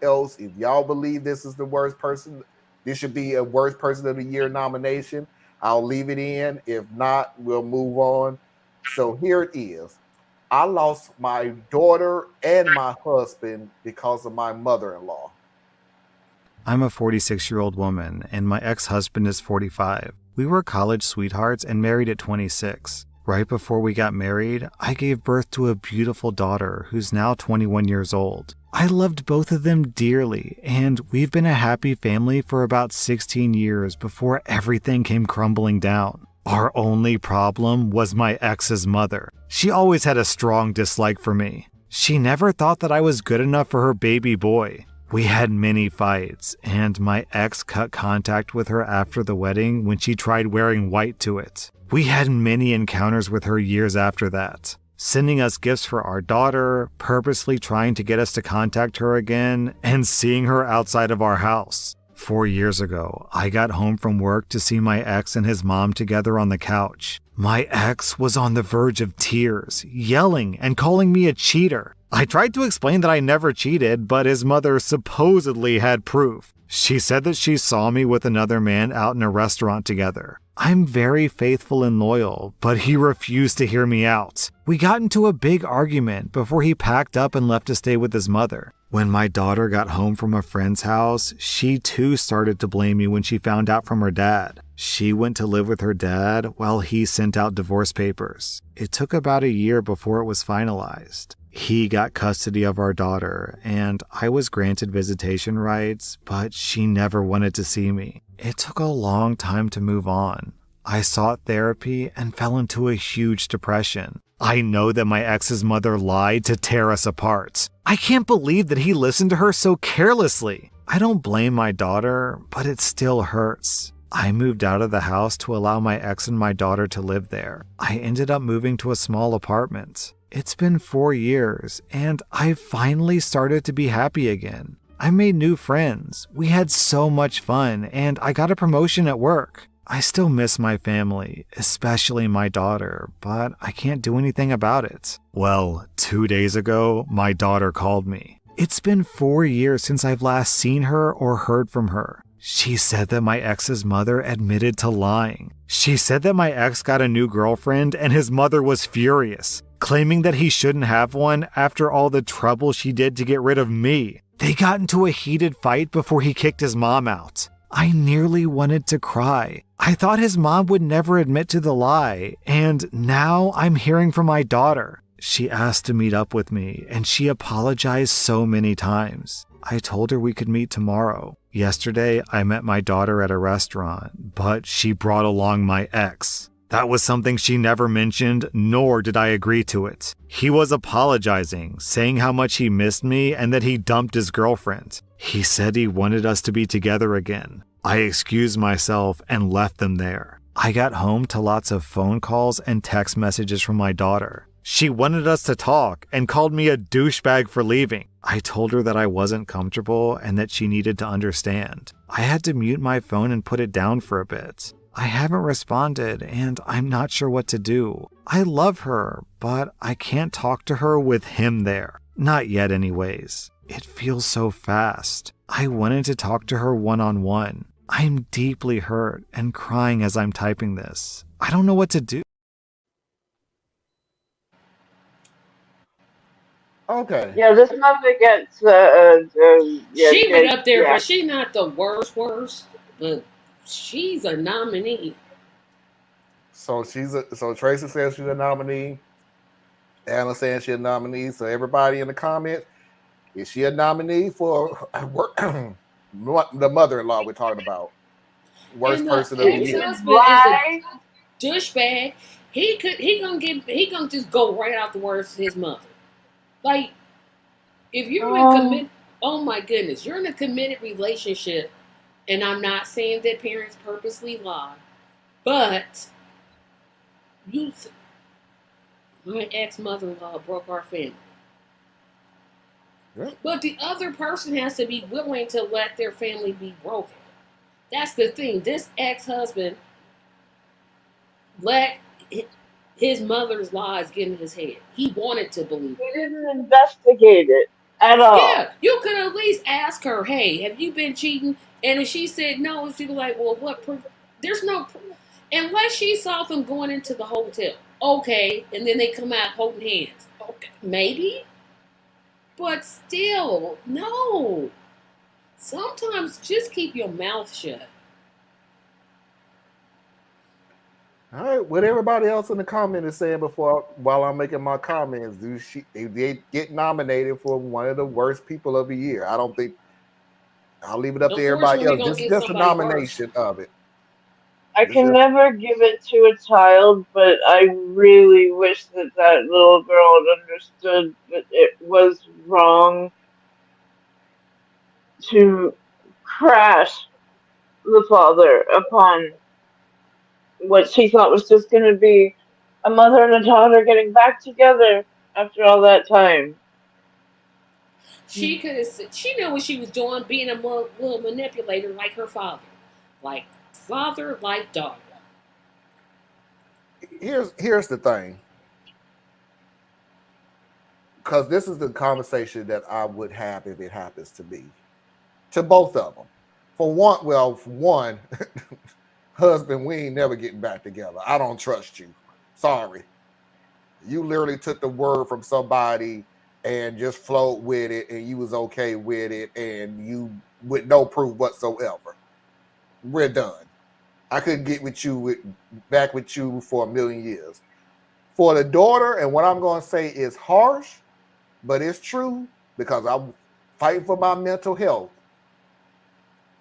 else, if y'all believe this is the worst person, this should be a worst person of the year nomination, I'll leave it in. If not, we'll move on. So here it is. I lost my daughter and my husband because of my mother in law. I'm a 46-year-old woman, and my ex-husband is 45. We were college sweethearts and married at 26. Right before we got married, I gave birth to a beautiful daughter who's now 21 years old. I loved both of them dearly, and we've been a happy family for about 16 years before everything came crumbling down. Our only problem was my ex's mother. She always had a strong dislike for me. She never thought that I was good enough for her baby boy. We had many fights, and my ex cut contact with her after the wedding when she tried wearing white to it. We had many encounters with her years after that, sending us gifts for our daughter, purposely trying to get us to contact her again, and seeing her outside of our house. 4 years ago, I got home from work to see my ex and his mom together on the couch. My ex was on the verge of tears, yelling and calling me a cheater. I tried to explain that I never cheated, but his mother supposedly had proof. She said that she saw me with another man out in a restaurant together. I'm very faithful and loyal, but he refused to hear me out. We got into a big argument before he packed up and left to stay with his mother. When my daughter got home from a friend's house, she too started to blame me when she found out from her dad. She went to live with her dad while he sent out divorce papers. It took about a year before it was finalized. He got custody of our daughter, and I was granted visitation rights, but she never wanted to see me. It took a long time to move on. I sought therapy and fell into a huge depression. I know that my ex's mother lied to tear us apart. I can't believe that he listened to her so carelessly. I don't blame my daughter, but it still hurts. I moved out of the house to allow my ex and my daughter to live there. I ended up moving to a small apartment. It's been 4 years, and I've finally started to be happy again. I made new friends, we had so much fun, and I got a promotion at work. I still miss my family, especially my daughter, but I can't do anything about it. Well, 2 days ago, my daughter called me. It's been 4 years since I've last seen her or heard from her. She said that my ex's mother admitted to lying. She said that my ex got a new girlfriend and his mother was furious, claiming that he shouldn't have one after all the trouble she did to get rid of me. They got into a heated fight before he kicked his mom out. I nearly wanted to cry. I thought his mom would never admit to the lie, and now I'm hearing from my daughter. She asked to meet up with me, and she apologized so many times. I told her we could meet tomorrow. Yesterday, I met my daughter at a restaurant, but she brought along my ex. That was something she never mentioned, nor did I agree to it. He was apologizing, saying how much he missed me and that he dumped his girlfriend. He said he wanted us to be together again. I excused myself and left them there. I got home to lots of phone calls and text messages from my daughter. She wanted us to talk and called me a douchebag for leaving. I told her that I wasn't comfortable and that she needed to understand. I had to mute my phone and put it down for a bit. I haven't responded and I'm not sure what to do. I love her, but I can't talk to her with him there. Not yet anyways. It feels so fast. I wanted to talk to her one-on-one. I'm deeply hurt and crying as I'm typing this. I don't know what to do. Okay. Yeah, this mother gets She went up there, but she's not the worst, but she's a nominee. So Tracy says she's a nominee. Anna saying she's a nominee. So everybody in the comments, is she a nominee for the mother-in-law we're talking about? Worst person of the year. Husband is a douchebag. He gonna just go right out the words to his mother. Like, if you're in a committed, oh my goodness, you're in a committed relationship, and I'm not saying that parents purposely lie, but my ex-mother-in-law broke our family. Yeah. But the other person has to be willing to let their family be broken. That's the thing. This ex-husband let his mother's lies get in his head. He wanted to believe it. He didn't investigate it. at all. Yeah, you could at least ask her, hey, have you been cheating? And if she said no, she'd be like, well, what proof? There's no proof. Unless she saw them going into the hotel. Okay, and then they come out holding hands. Okay, maybe. But still, no. Sometimes just keep your mouth shut. All right, what everybody else in the comment is saying while I'm making my comments, they get nominated for one of the worst people of the year. I don't think I'll leave it up to everybody Unfortunately, else. we're gonna This is get just a somebody worse. nomination of it. I This can is- never give it to a child, but I really wish that that little girl had understood that it was wrong to crash the father upon what she thought was just going to be a mother and a daughter getting back together after all that time. She could have. She knew what she was doing, being a little manipulator like her father, like father, like daughter. Here's the thing, because this is the conversation that I would have if it happens to me, to both of them. For one, husband, we ain't never getting back together. I don't trust you. Sorry. You literally took the word from somebody and just flowed with it, and you was okay with it, and you with no proof whatsoever. We're done. I couldn't get back with you for a million years. For the daughter, and what I'm going to say is harsh, but it's true because I'm fighting for my mental health.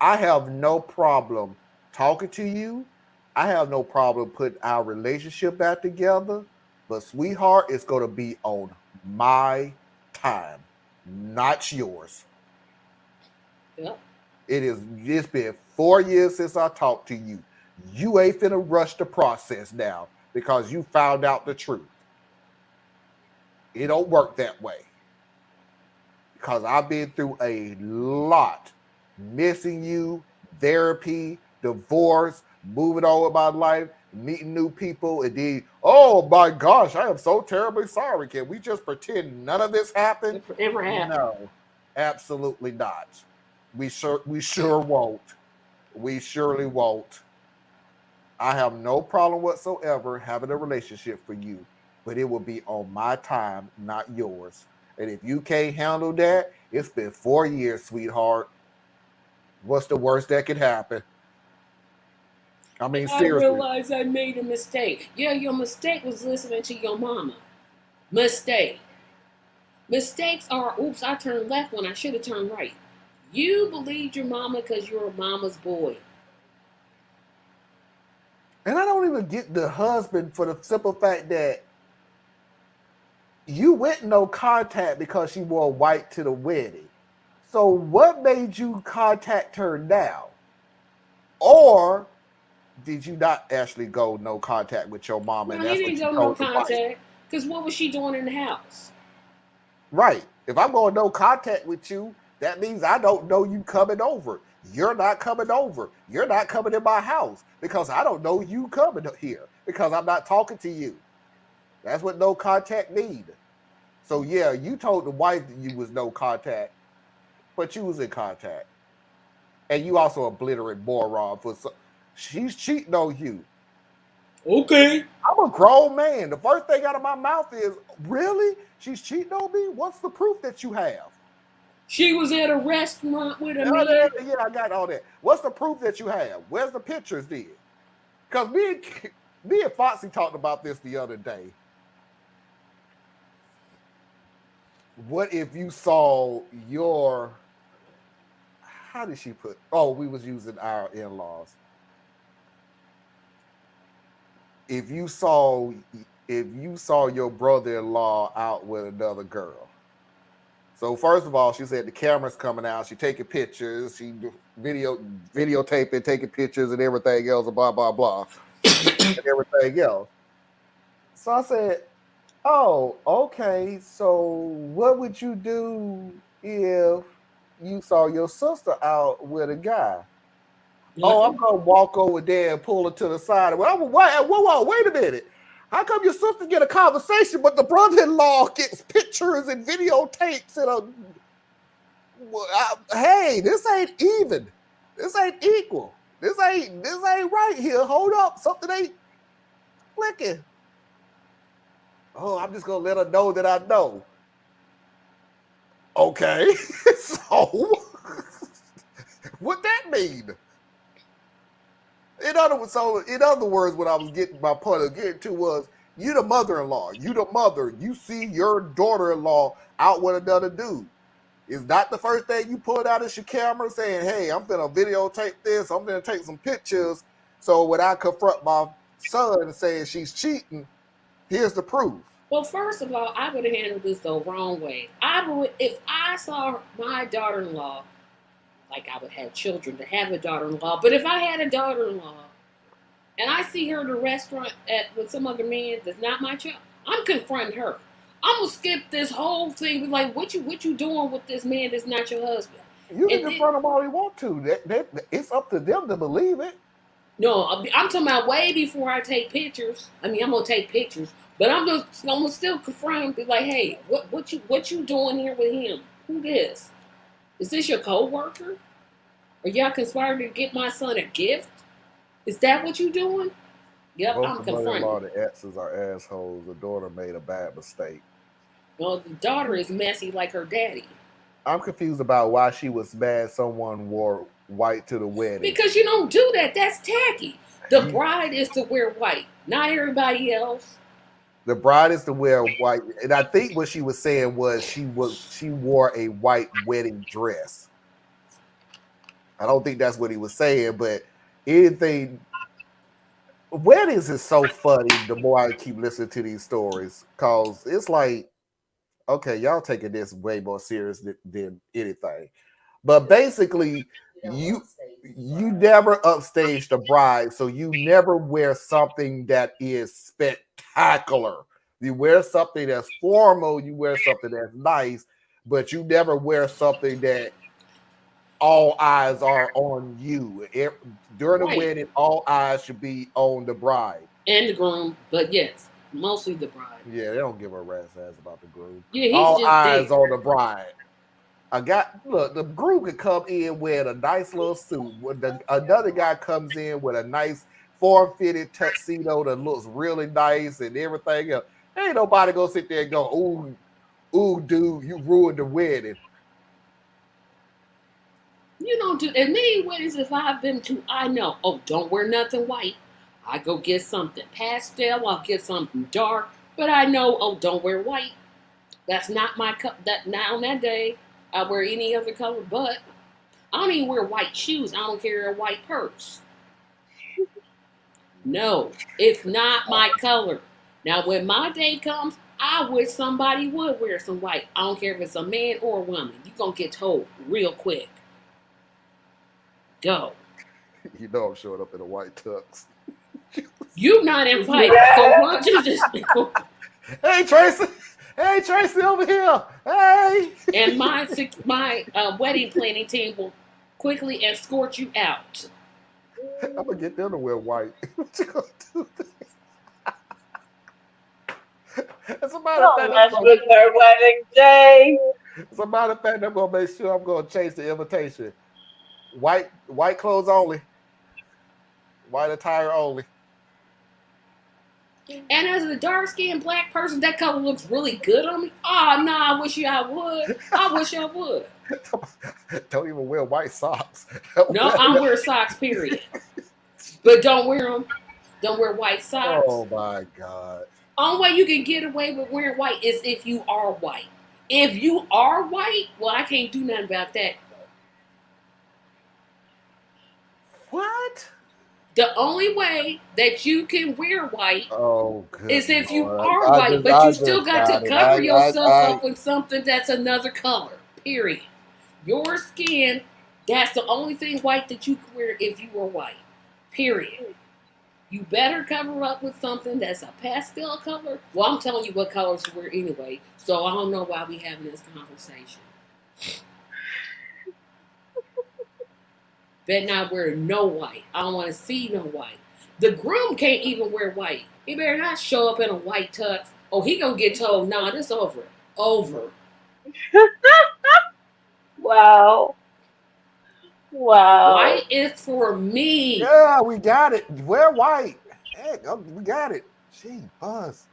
I have no problem talking to you. I have no problem putting our relationship back together. But sweetheart, it's going to be on my time, not yours. Yep. It's been 4 years since I talked to you. You ain't finna rush the process now because you found out the truth. It don't work that way. Because I've been through a lot. Missing you, therapy, divorce, moving on with my life, meeting new people, and then, oh my gosh, I am so terribly sorry. Can we just pretend none of this happened? If it ever happened. No, absolutely not. We sure won't. We surely won't. I have no problem whatsoever having a relationship for you, but it will be on my time, not yours. And if you can't handle that, it's been 4 years, sweetheart. What's the worst that could happen? I mean, I seriously. realized I made a mistake. Yeah, your mistake was listening to your mama. Mistake. Mistakes are, oops, I turned left when I should have turned right. You believed your mama because you're a mama's boy. And I don't even get the husband for the simple fact that you went no contact because she wore white to the wedding. So what made you contact her now? Or did you not actually go no contact with your mama? No, And that's he what didn't you go no told the wife? contact. Because what was she doing in the house? Right. If I'm going no contact with you, that means I don't know you coming over. You're not coming over. You're not coming in my house because I don't know you coming here because I'm not talking to you. That's what no contact means. So yeah, you told the wife that you was no contact, but you was in contact. And you also a blittering moron she's cheating on you. Okay. I'm a grown man. The first thing out of my mouth is, really? She's cheating on me? What's the proof that you have? She was at a restaurant with a Yeah, man. yeah, I got all that. What's the proof that you have? Where's the pictures then? Because me and Foxy talked about this the other day. What if you saw how did she put? Oh, we was using our in-laws. If you saw your brother-in-law out with another girl. So first of all, she said the camera's coming out. She taking pictures. She videotaping, taking pictures, and everything else, and blah blah blah, and everything else. So I said, "Oh, okay. So what would you do if you saw your sister out with a guy?" Oh, I'm gonna walk over there and pull her to the side. Whoa, wait a minute. How come your sister get a conversation, but the brother-in-law gets pictures and videotapes and Hey, this ain't even. This ain't equal. This ain't right here. Hold up, something ain't clicking. Oh, I'm just gonna let her know that I know. Okay, so what that mean? In other words, what I was getting my point of getting to was you the mother-in-law, you the mother, you see your daughter-in-law out with another dude. Is that the first thing you pull out is your camera saying, hey, I'm gonna videotape this, I'm gonna take some pictures. So when I confront my son and saying she's cheating, here's the proof. Well, first of all, I would have handled this the wrong way. If I saw my daughter-in-law, like I would have children to have a daughter-in-law, but if I had a daughter-in-law and I see her in a restaurant with some other man that's not my child, I'm confronting her. I'm gonna skip this whole thing. Be like, what you doing with this man that's not your husband? You can confront them all you want to. It's up to them to believe it. No, I'm talking about way before I take pictures. I mean, I'm gonna take pictures, but I'm gonna still confront him. Be like, hey, what you doing here with him? Who this? Is this your co-worker? Are y'all conspiring to get my son a gift? Is that what you doing? Yep, Both I'm the mother-in-law confronting. and the exes are assholes. The daughter made a bad mistake. Well, the daughter is messy like her daddy. I'm confused about why she was mad someone wore white to the wedding. Because you don't do that. That's tacky. The bride is to wear white, not everybody else. The bride is to wear white, and I think what she was saying was she wore a white wedding dress. I don't think that's what he was saying, but anything. Weddings is so funny. The more I keep listening to these stories, cause it's like, okay, y'all taking this way more serious than anything. But basically, you never upstage the bride, so you never wear something that is spectacular. You wear something that's formal, you wear something that's nice, but you never wear something that all eyes are on you. During the wedding, all eyes should be on the bride. And the groom, but yes, mostly the bride. Yeah, they don't give a rat's ass about the groom. Yeah, all just eyes there. on the bride. The groom could come in with a nice little suit. Another guy comes in with a nice form-fitted tuxedo that looks really nice and everything else. Ain't nobody gonna sit there and go, ooh, dude, you ruined the wedding. You don't do as many weddings as I've been to. I know. Oh, don't wear nothing white. I go get something pastel. I'll get something dark. But I know. Oh, don't wear white. That's not my cup. That not on that day. I wear any other color. But I don't even wear white shoes. I don't carry a white purse. No, it's not my color. Now, when my day comes, I wish somebody would wear some white. I don't care if it's a man or a woman. You're going to get told real quick. Go. You know I'm showing up in a white tux. You not invited. So why don't you just Hey Tracy over here. Hey. And my wedding planning team will quickly escort you out. I'm gonna get them to wear white. What you gonna do? As a matter of fact, mess with our wedding day. As a matter of fact, I'm gonna make sure I'm gonna change the invitation. White clothes only. White attire only. And as a dark-skinned black person, that color looks really good on me. Oh, no, I wish I would. I wish I would. Don't even wear white socks. No, I wear socks, period. But don't wear them. Don't wear white socks. Oh, my God. Only way you can get away with wearing white is if you are white. If you are white, well, I can't do nothing about that. What? The only way that you can wear white is if you are white, but you still got to cover yourself up with something that's another color, period. Your skin, that's the only thing white that you can wear if you are white, period. You better cover up with something that's a pastel color. Well, I'm telling you what colors to wear anyway, so I don't know why we having this conversation. Better not wear no white. I don't want to see no white. The groom can't even wear white. He better not show up in a white tux. Oh, he gonna get told, nah, this over. Over. Wow. Wow. White is for me. Yeah, we got it. We're white. Heck, we got it. Gee, Buzz.